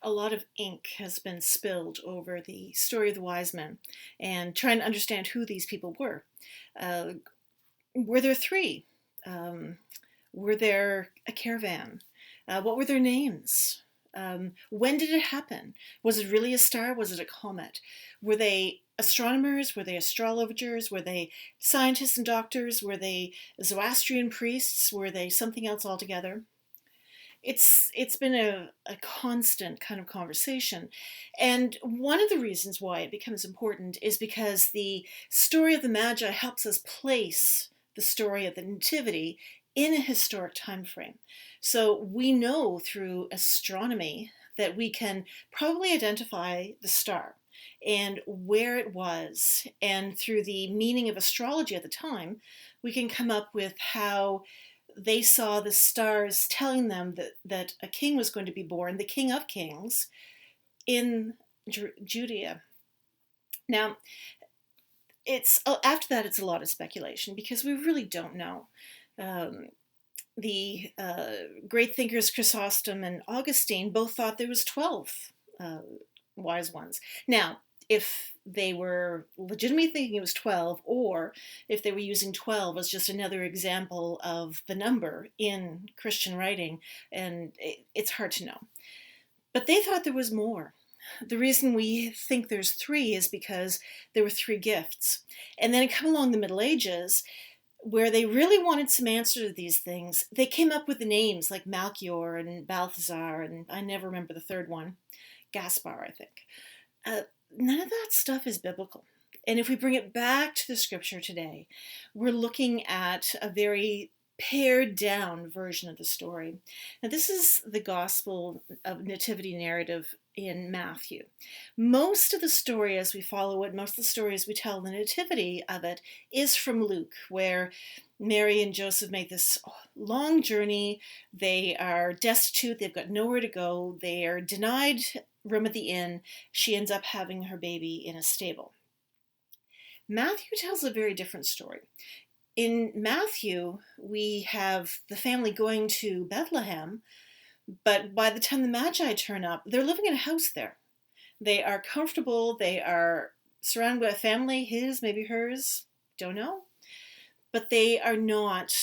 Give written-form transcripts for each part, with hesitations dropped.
A lot of ink has been spilled over the story of the wise men and trying to understand who these people were. Uh, were there three? Um, were there a caravan? What were their names? When did it happen? Was it really a star? Was it a comet? Were they astronomers? Were they astrologers? Were they scientists and doctors? Were they Zoroastrian priests? Were they something else altogether? It's been a constant kind of conversation. And one of the reasons why it becomes important is because the story of the Magi helps us place the story of the Nativity in a historic time frame. So we know through astronomy that we can probably identify the star and where it was, and through the meaning of astrology at the time, we can come up with how they saw the stars telling them that a king was going to be born, the King of Kings, in Judea. Now, it's after that, it's a lot of speculation because we really don't know. Um, the great thinkers Chrysostom and Augustine both thought there was 12 uh, wise ones. Now, if they were legitimately thinking it was 12, or if they were using 12 as just another example of the number in Christian writing, and it's hard to know. But they thought there was more. The reason we think there's three is because there were three gifts. And then come along the Middle Ages, where they really wanted some answer to these things. They came up with the names like Melchior and Balthazar, and I never remember the third one, Gaspar, I think. Uh, None of that stuff is biblical. And if we bring it back to the scripture today, we're looking at a very pared down version of the story. Now, this is the gospel of nativity narrative in Matthew. Most of the story as we follow it, most of the stories we tell the nativity of it is from Luke, where Mary and Joseph make this long journey. They are destitute, they've got nowhere to go, they are denied room at the inn. She ends up having her baby in a stable. Matthew tells a very different story. In Matthew, we have the family going to Bethlehem, but by the time the Magi turn up, they're living in a house there. They are comfortable, they are surrounded by a family, his, maybe hers, don't know, but they are not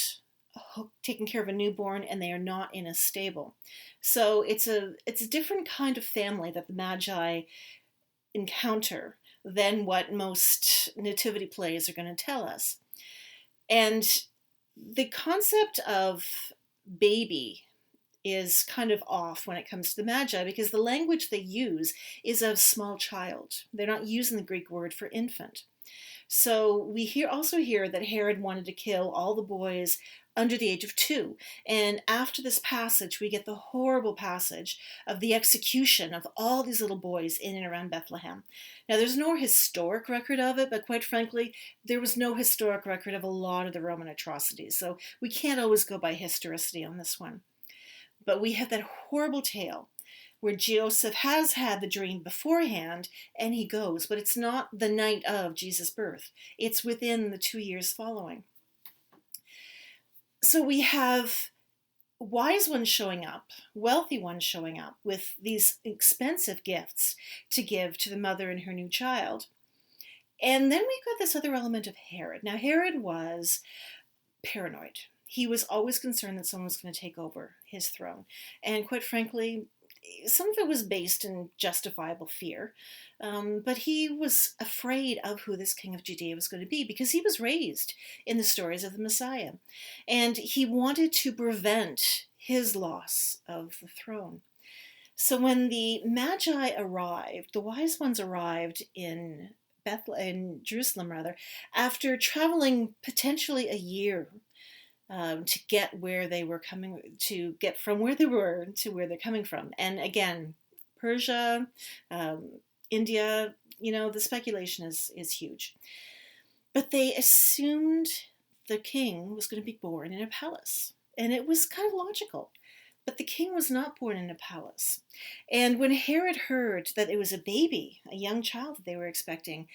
taking care of a newborn, and they are not in a stable. So it's a different kind of family that the Magi encounter than what most nativity plays are going to tell us. And the concept of baby is kind of off when it comes to the Magi because the language they use is of small child. They're not using the Greek word for infant. So we also hear that Herod wanted to kill all the boys under the age of 2. And after this passage, we get the horrible passage of the execution of all these little boys in and around Bethlehem. Now, there's no historic record of it, but quite frankly, there was no historic record of a lot of the Roman atrocities. So we can't always go by historicity on this one. But we have that horrible tale where Joseph has had the dream beforehand and he goes, but it's not the night of Jesus' birth. It's within the 2 years following. So we have wise ones showing up, wealthy ones showing up with these expensive gifts to give to the mother and her new child. And then we've got this other element of Herod. Now, Herod was paranoid. He was always concerned that someone was going to take over his throne. And quite frankly, some of it was based in justifiable fear, but he was afraid of who this king of Judea was going to be because he was raised in the stories of the Messiah. And he wanted to prevent his loss of the throne. So when the Magi arrived, the wise ones arrived in in Jerusalem rather, after traveling potentially a year to get where they were coming to get from where they were to where they're coming from. And again, Persia, um, India, the speculation is huge. But they assumed the king was going to be born in a palace. And it was kind of logical. But the king was not born in a palace. And when Herod heard that it was a baby, a young child that they were expecting,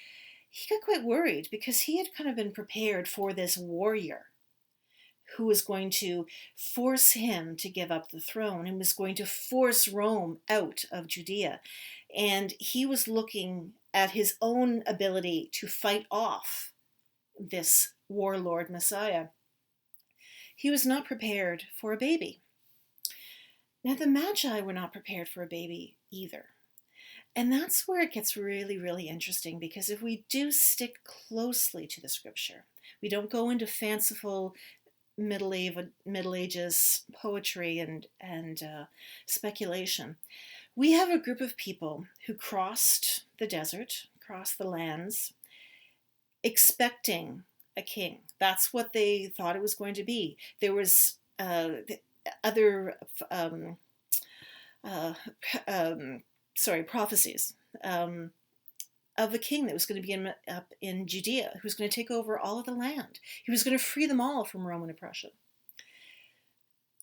he got quite worried because he had kind of been prepared for this warrior who was going to force him to give up the throne and was going to force Rome out of Judea. And he was looking at his own ability to fight off this warlord Messiah. He was not prepared for a baby. Now, the Magi were not prepared for a baby either. And that's where it gets really, really interesting, because if we do stick closely to the scripture, we don't go into fanciful Middle Ages poetry and speculation. We have a group of people who crossed the desert, crossed the lands, expecting a king. That's what they thought it was going to be. There was other prophecies of a king that was going to be up in Judea, who was going to take over all of the land. He was going to free them all from Roman oppression.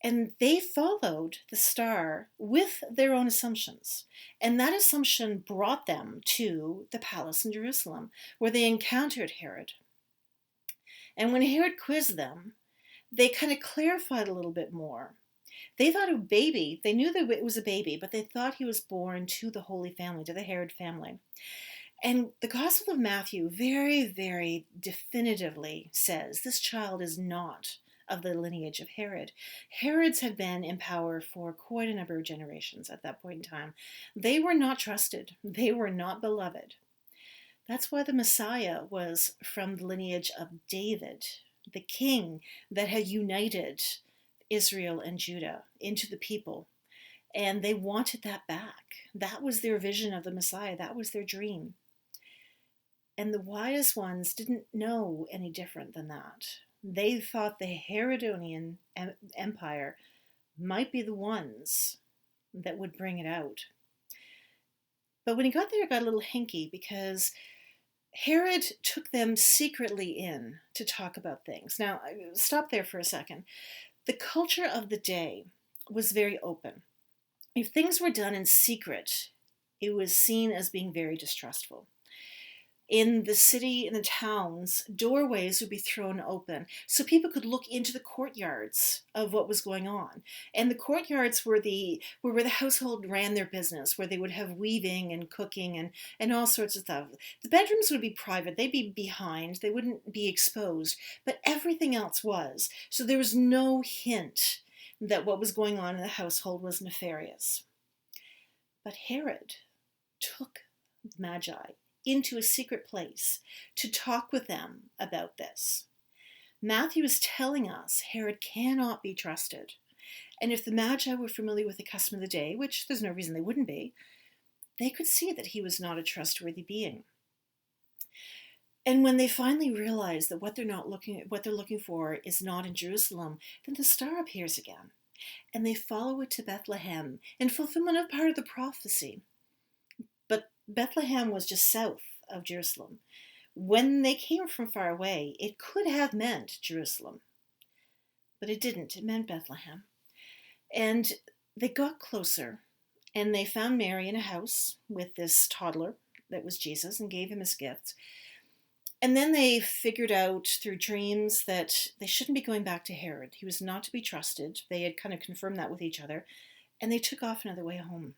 And they followed the star with their own assumptions. And that assumption brought them to the palace in Jerusalem, where they encountered Herod. And when Herod quizzed them, they kind of clarified a little bit more. They thought a baby, they knew that it was a baby, but they thought he was born to the Holy Family, to the Herod family. And the Gospel of Matthew very, very definitively says this child is not of the lineage of Herod. Herods had been in power for quite a number of generations at that point in time. They were not trusted. They were not beloved. That's why the Messiah was from the lineage of David, the king that had united Israel and Judah into the people. And they wanted that back. That was their vision of the Messiah. That was their dream. And the wise ones didn't know any different than that. They thought the Herodonian Empire might be the ones that would bring it out. But when he got there, it got a little hinky, because Herod took them secretly in to talk about things. Now, stop there for a second. The culture of the day was very open. If things were done in secret, it was seen as being very distrustful. In the city, in the towns, doorways would be thrown open so people could look into the courtyards of what was going on. And the courtyards were where the household ran their business, where they would have weaving and cooking and all sorts of stuff. The bedrooms would be private. They'd be behind. They wouldn't be exposed. But everything else was. So there was no hint that what was going on in the household was nefarious. But Herod took the Magi into a secret place to talk with them about this. Matthew is telling us Herod cannot be trusted. And if the Magi were familiar with the custom of the day, which there's no reason they wouldn't be, they could see that he was not a trustworthy being. And when they finally realize that what they're looking for is not in Jerusalem, then the star appears again. And they follow it to Bethlehem in fulfillment of part of the prophecy. But Bethlehem was just south of Jerusalem. When they came from far away, it could have meant Jerusalem. But it didn't. It meant Bethlehem. And they got closer, and they found Mary in a house with this toddler that was Jesus, and gave him his gifts. And then they figured out through dreams that they shouldn't be going back to Herod. He was not to be trusted. They had kind of confirmed that with each other. And they took off another way home.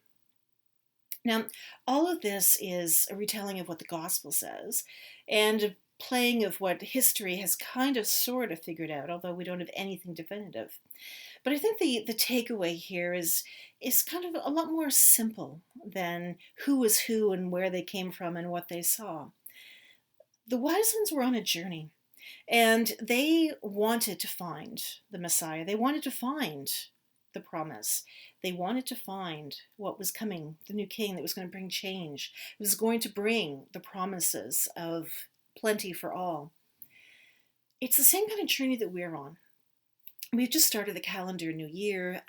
Now, all of this is a retelling of what the gospel says, and a playing of what history has kind of sort of figured out, although we don't have anything definitive. But I think the takeaway here is kind of a lot more simple than who was who and where they came from and what they saw. The wise ones were on a journey, and they wanted to find the Messiah. They wanted to find the promise. They wanted to find what was coming, the new king that was going to bring change. It was going to bring the promises of plenty for all. It's the same kind of journey that we're on. We've just started the calendar new year.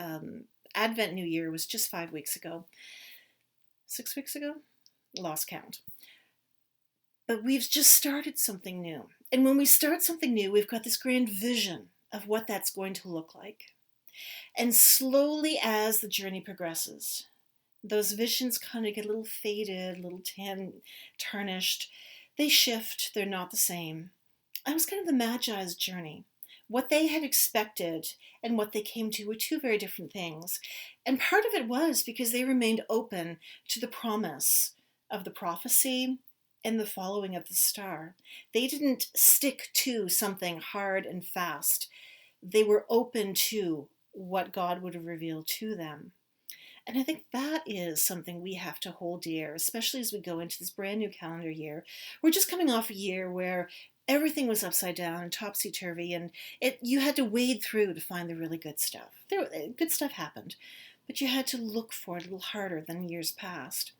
Advent New Year was just 5 weeks ago. 6 weeks ago? Lost count. But we've just started something new. And when we start something new, we've got this grand vision of what that's going to look like. And slowly as the journey progresses, those visions kind of get a little faded, a little tarnished. They shift. They're not the same. It was kind of the Magi's journey. What they had expected and what they came to were two very different things. And part of it was because they remained open to the promise of the prophecy and the following of the star. They didn't stick to something hard and fast. They were open to what God would have revealed to them. And I think that is something we have to hold dear, especially as we go into this brand new calendar year. We're just coming off a year where everything was upside down and topsy-turvy, and you had to wade through to find the really good stuff. Good stuff happened, but you had to look for it a little harder than years past.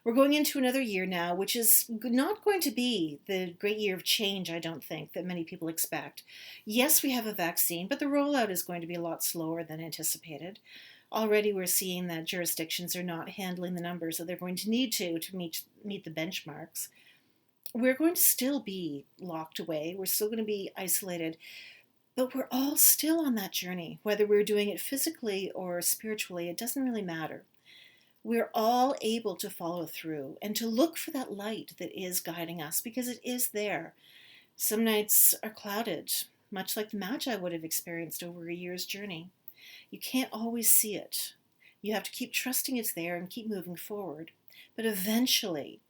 We're going into another year now, which is not going to be the great year of change, I don't think, that many people expect. Yes, we have a vaccine, but the rollout is going to be a lot slower than anticipated. Already we're seeing that jurisdictions are not handling the numbers that they're going to need to meet the benchmarks. We're going to still be locked away. We're still going to be isolated, but we're all still on that journey. Whether we're doing it physically or spiritually, it doesn't really matter. We're all able to follow through and to look for that light that is guiding us, because it is there. Some nights are clouded, much like the Magi would have experienced over a year's journey. You can't always see it. You have to keep trusting it's there and keep moving forward. But eventually,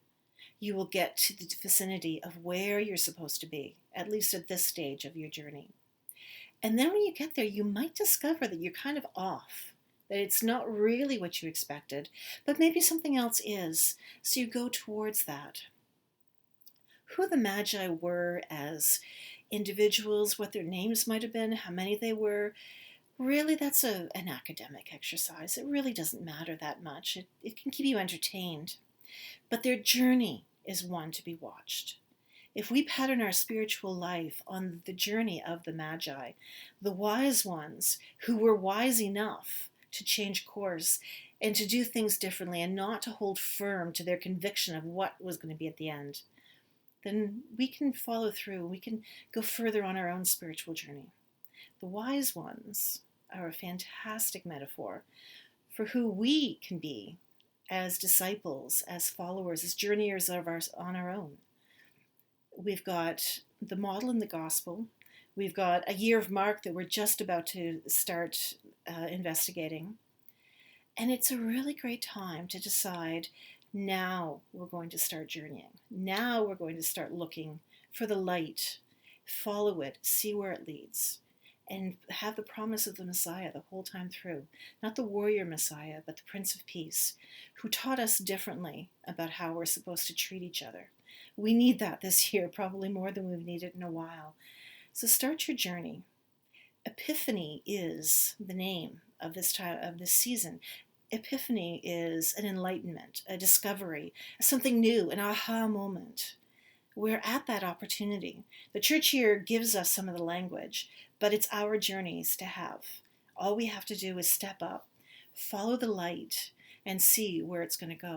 you will get to the vicinity of where you're supposed to be, at least at this stage of your journey. And then when you get there, you might discover that you're kind of off, that it's not really what you expected, but maybe something else is. So you go towards that. Who the Magi were as individuals, what their names might have been, how many they were, really, that's an academic exercise. It really doesn't matter that much. It can keep you entertained. But their journey is one to be watched. If we pattern our spiritual life on the journey of the Magi, the wise ones who were wise enough to change course and to do things differently and not to hold firm to their conviction of what was going to be at the end, then we can follow through. We can go further on our own spiritual journey. The wise ones are a fantastic metaphor for who we can be as disciples, as followers, as journeyers on our own. We've got the model in the gospel. We've got a year of Mark that we're just about to start investigating. And it's a really great time to decide, now we're going to start journeying. Now we're going to start looking for the light, follow it, see where it leads, and have the promise of the Messiah the whole time through. Not the warrior Messiah, but the Prince of Peace, who taught us differently about how we're supposed to treat each other. We need that this year, probably more than we've needed in a while. So start your journey. Epiphany is the name of this time, of this season. Epiphany is an enlightenment, a discovery, something new, an aha moment. We're at that opportunity. The church here gives us some of the language, but it's our journeys to have. All we have to do is step up, follow the light, and see where it's going to go.